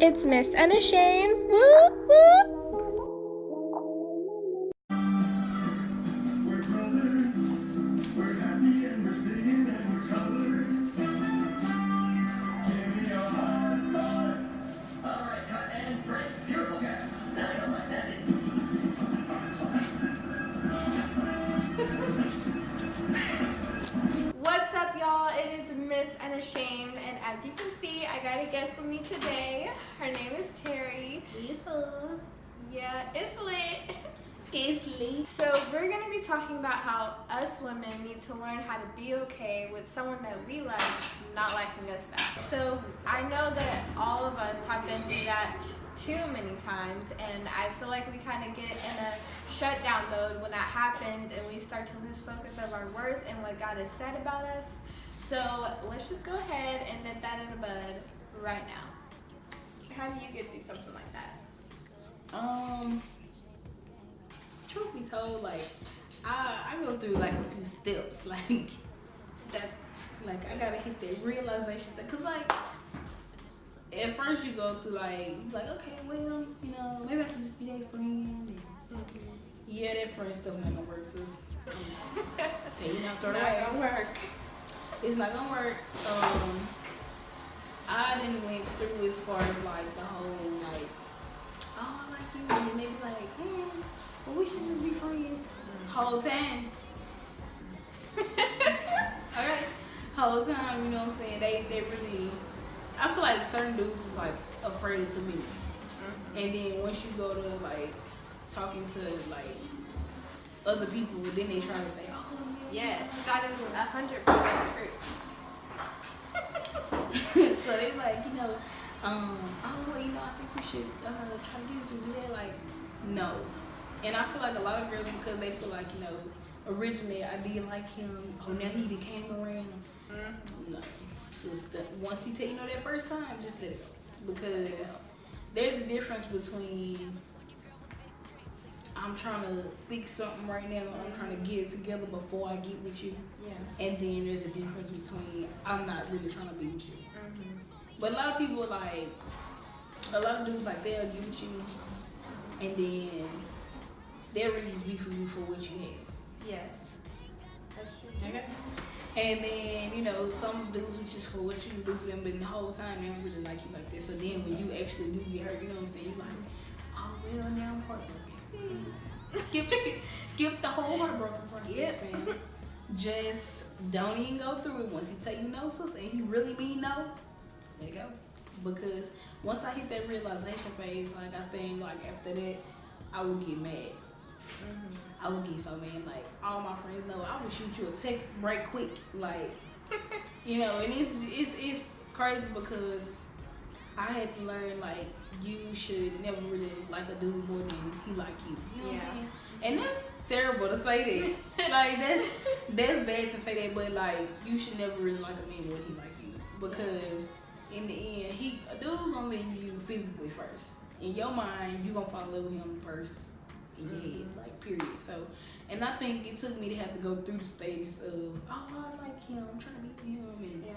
It's Miss Unashamed. Whoop, whoop. What's up, y'all? It is Miss Unashamed, and as you can see, I got a guest with me today. Her name is Terry. Lisa. Yeah, it's lit. It's lit. So we're gonna be talking about how us women need to learn how to be okay with someone that we like not liking us back. So I know that all of us have been through that too many times, and I feel like we kind of get in a shutdown mode when that happens, and we start to lose focus of our worth and what God has said about us. So let's just go ahead and nip that in the bud right now. How do you get through something like that? Truth be told, like I go through like a few steps, like I gotta hit that realization, cause like at first you go through like okay, well, you know, maybe I can just be their friend. And, yeah, that friend stuff not gonna work, sis. Tell you not throw that. Not gonna work. It's not gonna work. I didn't went through as far as like the whole like, oh, I like you, and then they be like, well, we should just be friends. Whole time. Alright. Whole time, you know what I'm saying? They really, I feel like certain dudes is like afraid of commitment. And then once you go to like talking to like other people, then they try to say, oh, Yes, that is 100% true. so they like, you know, oh, you know, I think we should try to do that. Like, no. And I feel like a lot of girls, because they feel like, you know, originally I did like him. Oh, now he came around. No. So once he tell you know that first time, just let it go. Because there's a difference between I'm trying to fix something right now. I'm trying to get it together before I get with you. Yeah. And then there's a difference between I'm not really trying to be with you. But a lot of people like, a lot of dudes like they'll get with you, and then they'll really just be for you for what you have. Yes. That's true. Okay. And then, you know, some dudes are just for what you can do for them, but the whole time they don't really like you like this. So then when you actually do get hurt, you know what I'm saying? You're like, oh well, now I'm heartbroken. Skip the whole heartbroken process, fam. Just don't even go through it. Once he tell you no, sis, and he really mean no, let it go. Because once I hit that realization phase, like I think like after that, I would get mad. I would get so mad. Like all my friends know, I would shoot you a text right quick, like you know. And it's crazy because I had to learn like you should never really like a dude more than he like you. You know what I'm saying? And that's terrible to say that. Like that's bad to say that, but like you should never really like a man more than he like you, because in the end, a dude gonna leave you physically first. In your mind, you gonna fall in love with him first in your head, like period. So, and I think it took me to have to go through the stages of, oh, I like him, I'm trying to be with him,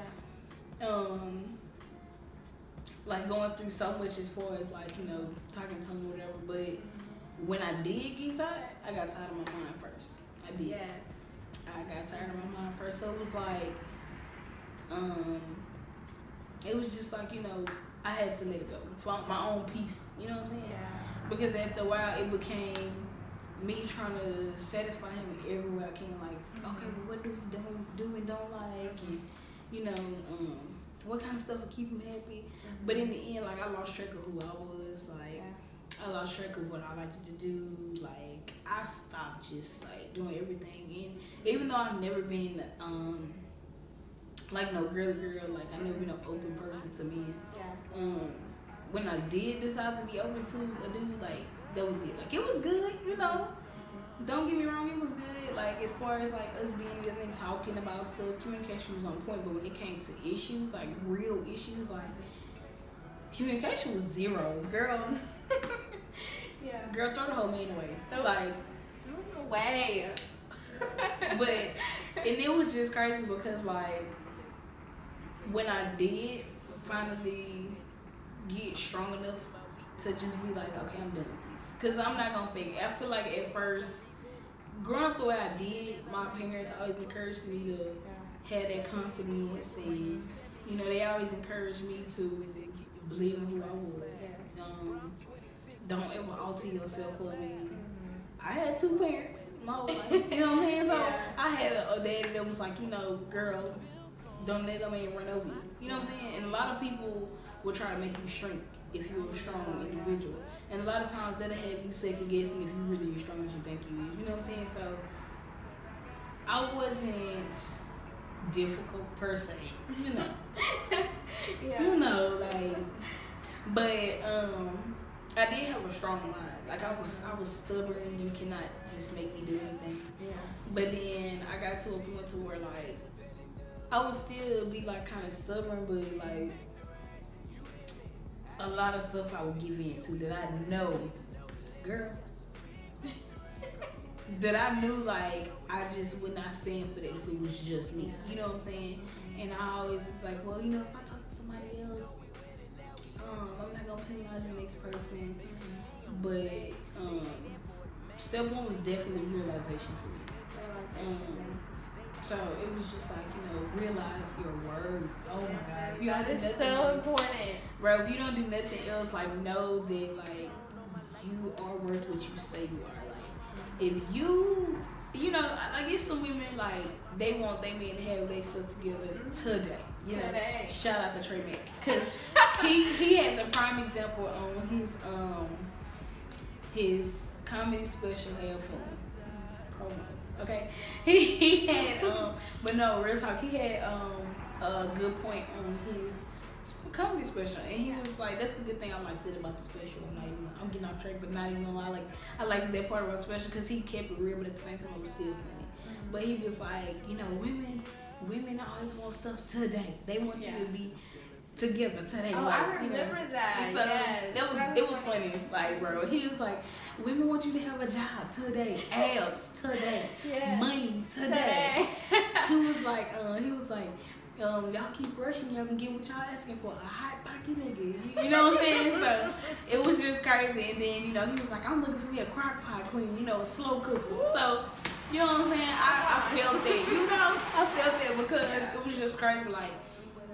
and like going through so much as far as like, you know, talking to him or whatever. But when I did get tired, I got tired of my mind first. I did. Yes. I got tired of my mind first. So it was like, it was just like, you know, I had to let it go for my own peace. You know what I'm saying? Yeah. Because after a while, it became me trying to satisfy him everywhere I can. Like, okay, well, what do we do and don't like, and you know, what kind of stuff would keep him happy. But in the end, like I lost track of who I was. Like I lost track of what I liked to do. Like I stopped just like doing everything. And even though I've never been like no girl, like I never been an open person to men. When I did decide to be open to a dude, like that was it. Like it was good, you know. Don't get me wrong, it was good. Like as far as like us being together and talking about stuff, communication was on point. But when it came to issues, like real issues, like communication was zero, girl. Girl, throw the whole man away. Like away. But and it was just crazy because like when I did finally get strong enough to just be like, okay, I'm done with this. Because I'm not going to fake it. I feel like at first, growing up the way I did, my parents always encouraged me to have that confidence. And, you know, they always encouraged me to believe in who I was. Don't ever alter yourself for me. I had two parents my whole life. You know what I'm saying? So I had a daddy that was like, you know, girl, don't let them man run over you. You know what I'm saying? And a lot of people will try to make you shrink if you're a strong individual. And a lot of times that'll have you second guessing if you really as strong as you think you is. You know what I'm saying? So I wasn't difficult per se. You know. You know, like, but I did have a strong mind. Like I was stubborn. You cannot just make me do anything. Yeah. But then I got to a point to where like I would still be like kind of stubborn, but like a lot of stuff I would give in to that I know, girl, that I knew like I just would not stand for that if it was just me. You know what I'm saying? And I always was like, well, you know, if I talk to somebody else, I'm not gonna penalize the next person. But step one was definitely realization for me. So it was just like, you know, realize your worth. Oh my God. If you that is so important. Bro, if you don't do nothing else, like know that like you are worth what you say you are. Like if you know, I guess some women like they want they men to have their stuff together today. You know, shout out to Trey Mack. Cause he had the prime example on his comedy special Have Fun promo. Okay, he had but no, real talk. He had a good point on his comedy special, and he was like, "That's the good thing I liked it about the special." I'm getting off track, but not even gonna lie. Like I liked that part about the special because he kept it real, but at the same time it was still funny. But he was like, you know, women always want stuff today. They want you to be together today. Oh, like, I remember that. So yes, it was funny. Like, bro, he was like, women want you to have a job today, abs today, money today. He was like, y'all keep rushing, y'all can get what y'all asking for, a hot pocket nigga. You know what I'm saying? So it was just crazy. And then, you know, he was like, I'm looking for me a crock pot queen, you know, a slow cooker. So, you know what I'm saying? I felt that, you know, I felt that because it was just crazy. Like,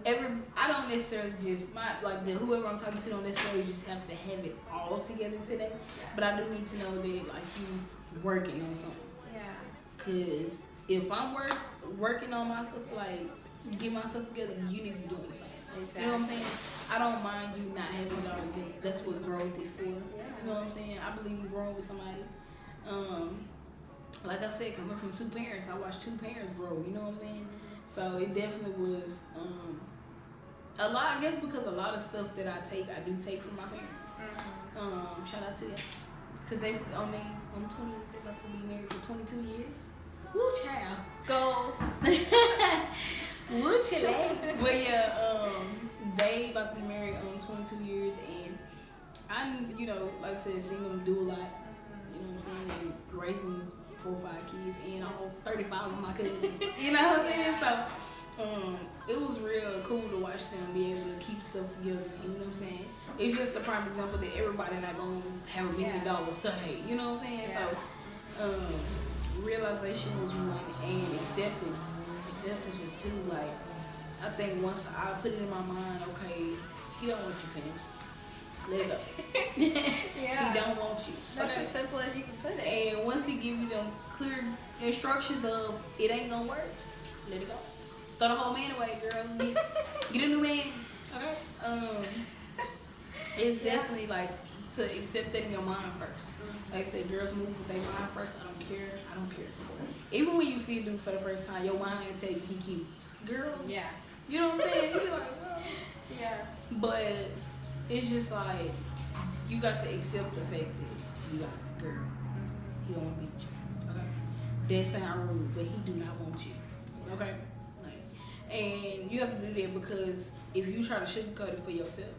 I don't necessarily just whoever I'm talking to don't necessarily just have to have it all together today, but I do need to know that like you working on something. Yeah. Cause if I'm working on myself, like get myself together, you need to be doing the same. Exactly. You know what I'm saying? I don't mind you not having it all together. That's what growth is for. Yeah. You know what I'm saying? I believe in growing with somebody. Like I said, coming from two parents, I watched two parents grow. You know what I'm saying? So it definitely was a lot. I guess because a lot of stuff that I do take from my parents. Shout out to them because they on 20. They're about to be married for 22 years. Woo, child. Goals. Woo, child. But yeah, they about to be married 22 years, and I, you know, like I said, seen them do a lot. You know what I'm saying? And raising 4 or 5 kids, and all 35 of my cousins. You know what I'm saying? So it was real cool to watch them be able to keep stuff together. You know what I'm saying? It's just a prime example that everybody not gonna have $1 million today. You know what I'm saying? Yeah. So realization was one, and acceptance was two. Like I think once I put it in my mind, okay, he don't want you finished. Let it go. Yeah. He don't want you. That's as simple as you can put it. And once he give you them clear instructions of it ain't gonna work, let it go. Throw the whole man away, girl. Get a new man. Okay. It's definitely like to accept that in your mind first. Like I said, girls move with their mind first. I don't care. Even when you see a dude for the first time, your mind will tell you he cute. Girl. Yeah. You know what I'm saying? You be like, oh. Yeah. But it's just like you got to accept the fact that you got a girl. He don't want to beat you. Okay. That sound rude, but he do not want you. Okay. Like, and you have to do that because if you try to sugarcoat it for yourself,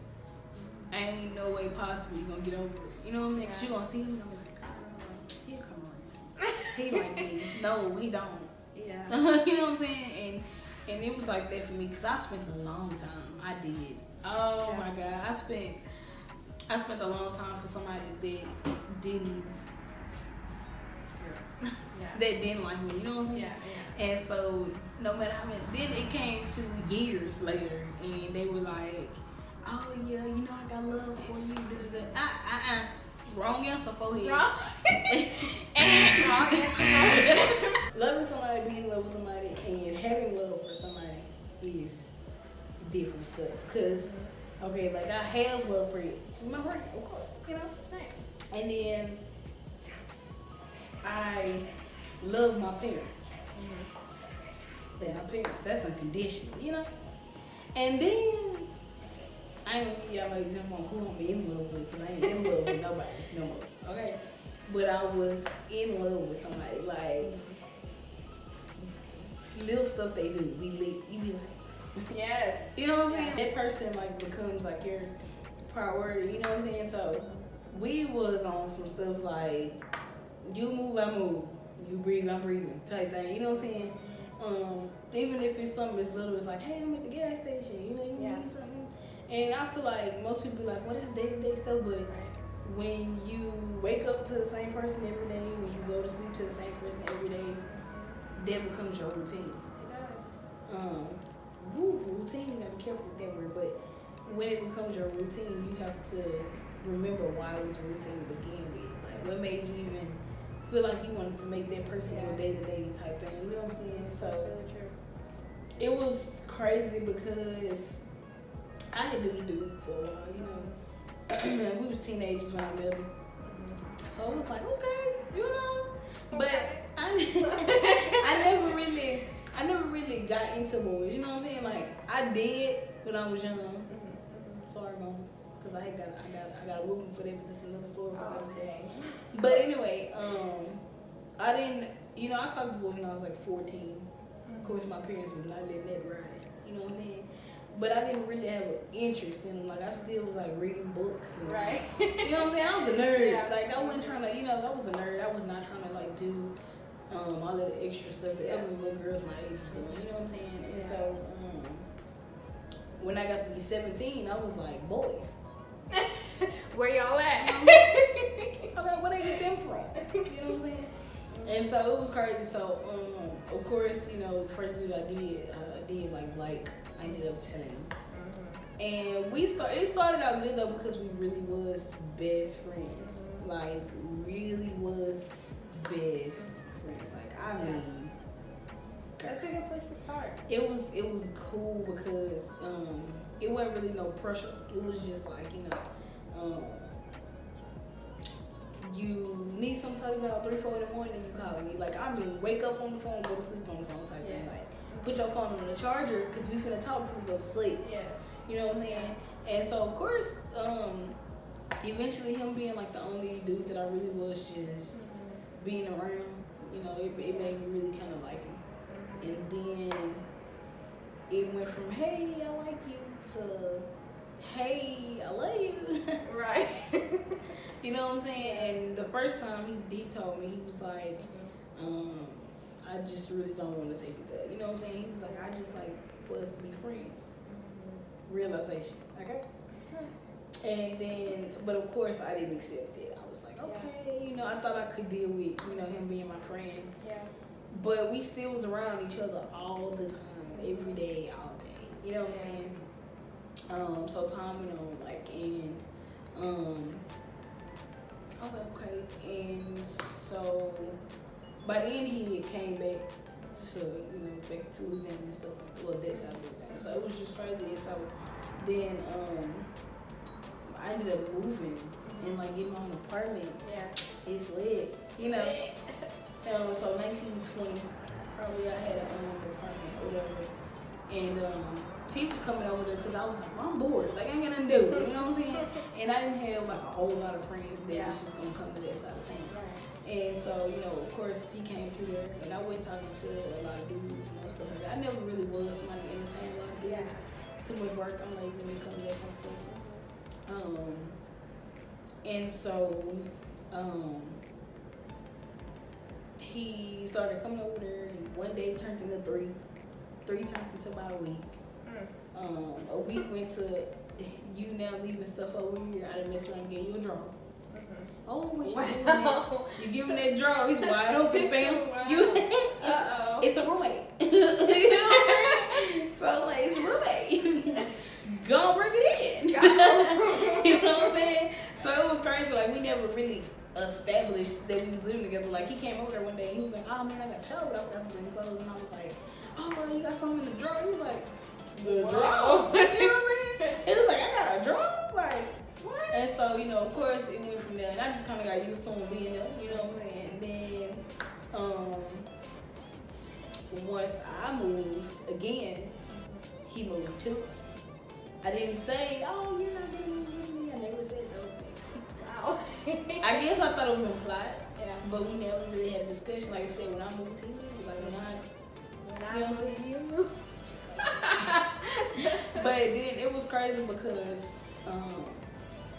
ain't no way possible you're gonna get over it. You know what I'm saying? Cause you're gonna see him and be like, oh, he'll come around. He like me. No, he don't. Yeah. You know what I'm saying? And it was like that for me because I spent a long time. I did. Oh my God, I spent I spent a long time for somebody that didn't that didn't like me, you know what I'm saying? Yeah. And so no matter how many, then it came to years later, and they were like, "Oh yeah, you know I got love for you." Wrong answer for him. Wrong. And wrong answer. Loving somebody, being in love with somebody, and having love for somebody is different stuff. Cause okay, like I have love for you, my friend, of course, you know. Right. And then I love my parents. They're my parents. That's unconditional, you know. And then I ain't gonna give y'all no example on who I'm in love with, because I ain't in love with nobody no more. Okay, but I was in love with somebody. Like little stuff they do, we lit. You be like, Yes. you know what I'm saying? That person like becomes like your priority. You know what I'm saying? So we was on some stuff like you move, I move. You breathe, I'm breathing type thing. You know what I'm saying? Even if it's something as little as like, hey, I'm at the gas station. You know, you need something. And I feel like most people be like, well, that's day-to-day stuff. But when you wake up to the same person every day, when you go to sleep to the same person every day, that becomes your routine. It does. Routine, you gotta be careful with that word, but when it becomes your routine, you have to remember why it was routine to begin with. Like, what made you even feel like you wanted to make that person your day-to-day type thing, you know what I'm saying? So, Really true. it was crazy because I had knew the dude for a while, you know. And we was teenagers when I met him. So it was like, okay, you know. But I never really got into boys, you know what I'm saying? Like I did when I was young. Sorry, mom, because I got a whooping for that, but that's another story for another day. But anyway, I didn't, you know, I talked to boys when I was like 14. Of course, my parents was not letting that ride, you know what I'm saying? But I didn't really have an interest in them. Like I still was like reading books. And, Right. You know what I'm saying? I was a nerd. Yeah. Like I wasn't trying to, you know, I was a nerd. I was not trying to like do all the extra stuff that other little girls my age was doing. You know what I'm saying? And so when I got to be 17, I was like, boys. Where y'all at? Okay, where they get them from? You know what I'm saying? And so it was crazy. So of course, you know, the first dude I did like I ended up telling him. And it started out good though because we really was best friends. Like really was best friends. Like I mean, That's a good place to start. it was cool because it wasn't really no pressure. It was just like, you know, you need some type about 3, 4 in the morning and you call me. Like I mean, wake up on the phone, go to sleep on the phone type thing. Like put your phone on the charger because we finna talk till we go to sleep. Yes. You know what I'm saying? And so of course, eventually him being like the only dude that I really was just being around, you know, it made me really kind of like him. And then it went from hey, I like you to hey, I love you. Right. You know what I'm saying? And the first time he told me, he was like, I just really don't want to take it there. You know what I'm saying? He was like, I just like for us to be friends. Realization, okay? And then, but of course I didn't accept it. I was like, okay, you know, I thought I could deal with, you know, him being my friend. Yeah.ண்ட் we still was around each other all the time, every day, all day. You know what I'm saying? So time went on, like, and I was like, okay. And so by the end he came back to, you know, back to Louisiana and stuff. Well, that side of Louisiana. So it was just crazy. And so then I ended up moving and like getting my own apartment. Yeah. It's lit, you know. So 1920, probably I had an apartment or whatever. And he was coming over there because I was like, well, I'm bored. Like, I ain't got nothing to do. You know what I'm saying? And I didn't have like a whole lot of friends that was just going to come to that side of town. And so, you know, of course, he came through there. And I went talking to a lot of dudes and stuff like that. I never really was somebody to entertain a lot of dudes. Too much work. I'm lazy when it comes to that kind of stuff. And so, he started coming over there, and one day turned into three turned into about a week. a week went to you now leaving stuff over here. I done messed around and gave you a draw. Oh, when she doing that, you giving that draw, he's wide open, fam. Wow. It's a roommate. You know what I'm saying? So like, it's a roommate. Go bring it in. You know what I'm saying? So it was crazy. Like we never really established that we was living together. Like he came over there one day and he was like, "Oh man, I got a show, but I forgot to bring clothes." And I was like, "Oh, well, you got something in the drawer?" He was like, "The drawer." You know what I'm saying? He was like, "I got a drawer." Like. And so, you know, of course, it went from there. And I just kind of got used to him being there, you know what I'm saying? And then, once I moved, again, he moved too. I didn't say, "Oh, you're not going to move with me." I never said those things. Wow. I guess I thought it was implied. Yeah. But we never really had a discussion. Like I said, when I moved, he moved. Like, When you know I what I'm move, you move. But then it was crazy because,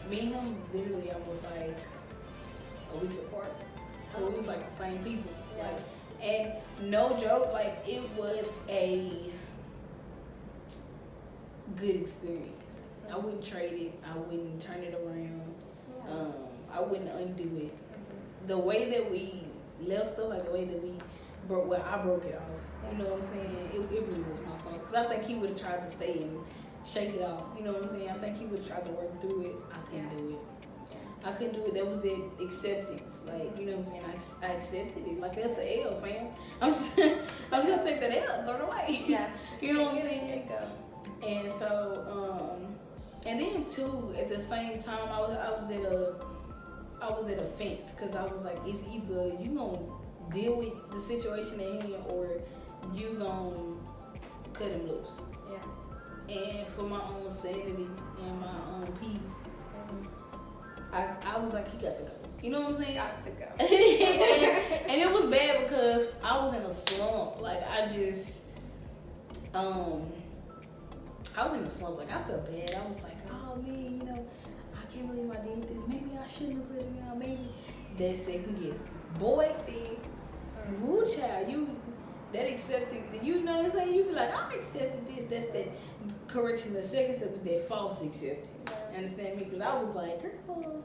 me and him literally almost like a week apart. So we was like the same people. Yeah. Like, and no joke, like it was a good experience. I wouldn't trade it. I wouldn't turn it around. Yeah. I wouldn't undo it. The way that we left stuff, like the way that we broke, well, I broke it off. You know what I'm saying? It really was my fault. Because I think he would have tried to stay and shake it off. You know what I'm saying? I think he would have tried to work through it. I couldn't do it. I couldn't do it. That was the acceptance. Like, you know what I'm saying? I accepted it. Like, that's the L, fam. I'm just gonna take that L and throw it away. Yeah. You know what I'm saying? It go. And so, and then too, at the same time, I was at a fence because I was like, it's either you gonna deal with the situation at hand or you gonna cut him loose. Yeah. And for my own sanity and my own peace, I was like, he got to go. You know what I'm saying? Got to go. and it was bad because I was in a slump. Like I was in a slump. Like I felt bad. I was like, oh man, you know, I can't believe I did this. Maybe I shouldn't have put it out. Maybe that second guess. Boy, See, woo child, that accepting, you know what I'm saying? You be like, I accepted this. That's that correction. The second step is that false acceptance. Yeah. Understand me? Because I was like, girl,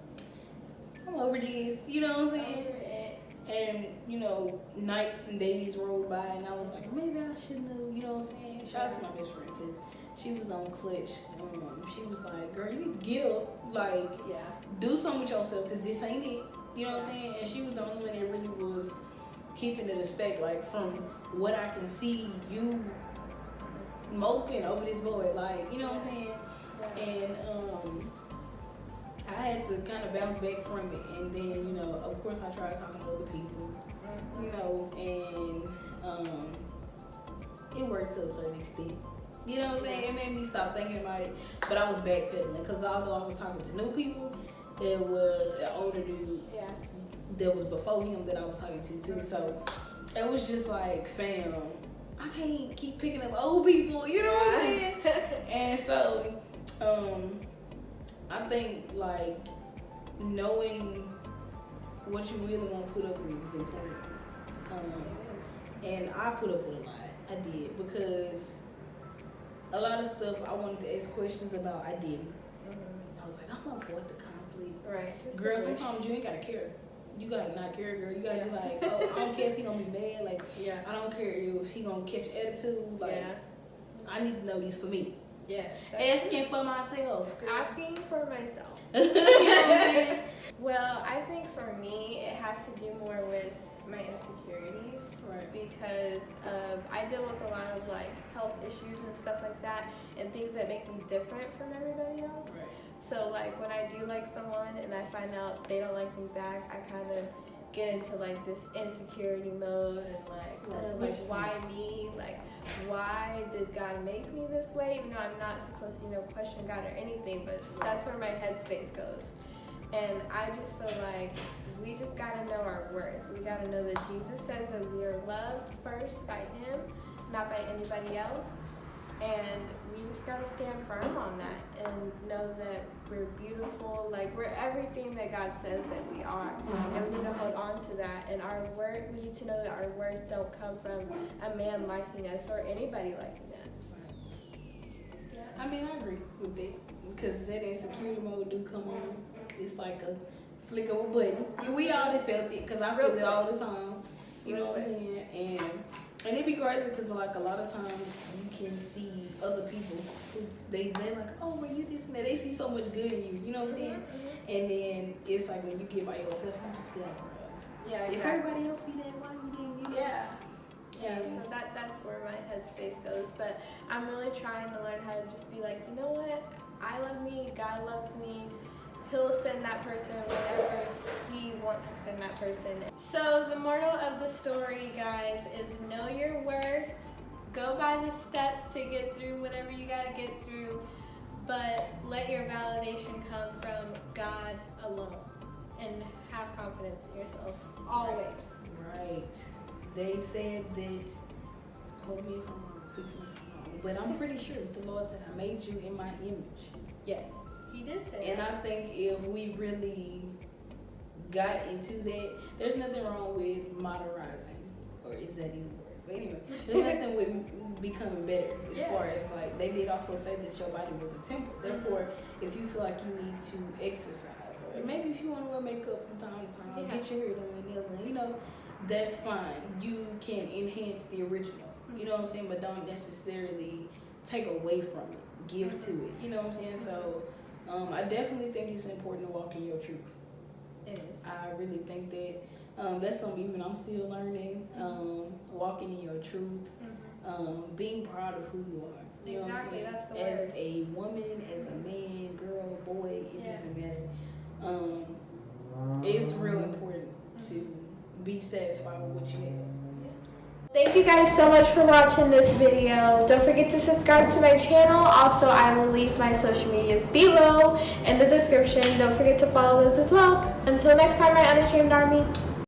I'm over this. You know what I'm saying? over it. And, you know, nights and days rolled by, and I was like, maybe I shouldn't have, you know what I'm saying? Shout out to my best friend, because she was on clutch. She was like, girl, you need to get up. Like, Yeah. do something with yourself, because this ain't it. You know what I'm saying? And she was the only one that really was keeping it a stake. Like, from what I can see, you moping over this boy. Like, you know what I'm saying? Yeah. And, I had to kind of bounce back from it, and then, you know, of course I tried talking to other people, you know, and it worked to a certain extent. You know what I'm saying? It made me stop thinking about it, but I was backpedaling, because although I was talking to new people, there was an older dude that was before him that I was talking to too, so it was just like, fam, I can't keep picking up old people, you know what I'm saying? And so, I think, like, knowing what you really want to put up with is important. And I put up with a lot. I did. Because a lot of stuff I wanted to ask questions about, I didn't. I was like, I'm going to avoid the conflict. Right. Girl, sometimes you ain't got to care. You got to not care, girl. You got to be like, oh, I don't care if he going to be mad. Like, I don't care if he going to catch attitude. Like, I need to know this for me. Yeah. Asking for myself. Girl. Asking for myself. You know what I'm saying? Well, I think for me, it has to do more with my insecurities. Right. Because I deal with a lot of like health issues and stuff like that, and things that make me different from everybody else. Right. So like when I do like someone and I find out they don't like me back, I kind of get into like this insecurity mode and like why me? Like, why did God make me this way? Even though I'm not supposed to, you know, question God or anything, but that's where my headspace goes. And I just feel like we just gotta know our worth. We gotta know that Jesus says that we are loved first by Him, not by anybody else. And we just gotta stand firm on that and know that we're beautiful, like we're everything that God says that we are. And we need to hold on to that. And our worth, we need to know that our worth don't come from a man liking us or anybody liking us. I mean, I agree with that because that insecurity mode do come on. It's like a flick of a button. And we all have felt it because I feel it all the time. You know what I'm saying? And it be crazy because like a lot of times you can see other people who they like, oh, well, you this and that. They see so much good in you. You know what I'm saying? And then it's like when you get by yourself, you just be like, yeah, exactly. If everybody else see that, why you didn't? You know? Yeah, so that's where my headspace goes. But I'm really trying to learn how to just be like, you know what? I love me. God loves me. He'll send that person whenever he wants to send that person. So the moral of the story, guys, is know your worth. Go by the steps to get through whatever you got to get through. But let your validation come from God alone. And have confidence in yourself. Always. Right. They said that, hold me if I'm wrong, fix me if I'm wrong, but I'm pretty sure the Lord said, I made you in my image. Yes, he did say and that. I think if we really got into that, there's nothing wrong with modernizing, or is that even a word? But anyway, there's nothing with becoming better as far as like, they did also say that your body was a temple. Therefore, if you feel like you need to exercise, or maybe if you want to wear makeup from time to time, get your hair done, nails done, you know, that's fine. You can enhance the original. You know what I'm saying? But don't necessarily take away from it. Give to it. You know what I'm saying? So I definitely think it's important to walk in your truth. It is. I really think that that's something even I'm still learning. Walking in your truth. Being proud of who you are. You know what I'm saying? That's the as word. a woman, as a man, girl, boy, it doesn't matter. It's real important to be satisfied with what you have. Thank you guys so much for watching this video. Don't forget to subscribe to my channel. Also, I will leave my social medias below in the description. Don't forget to follow those as well. Until next time, my Unashamed Army.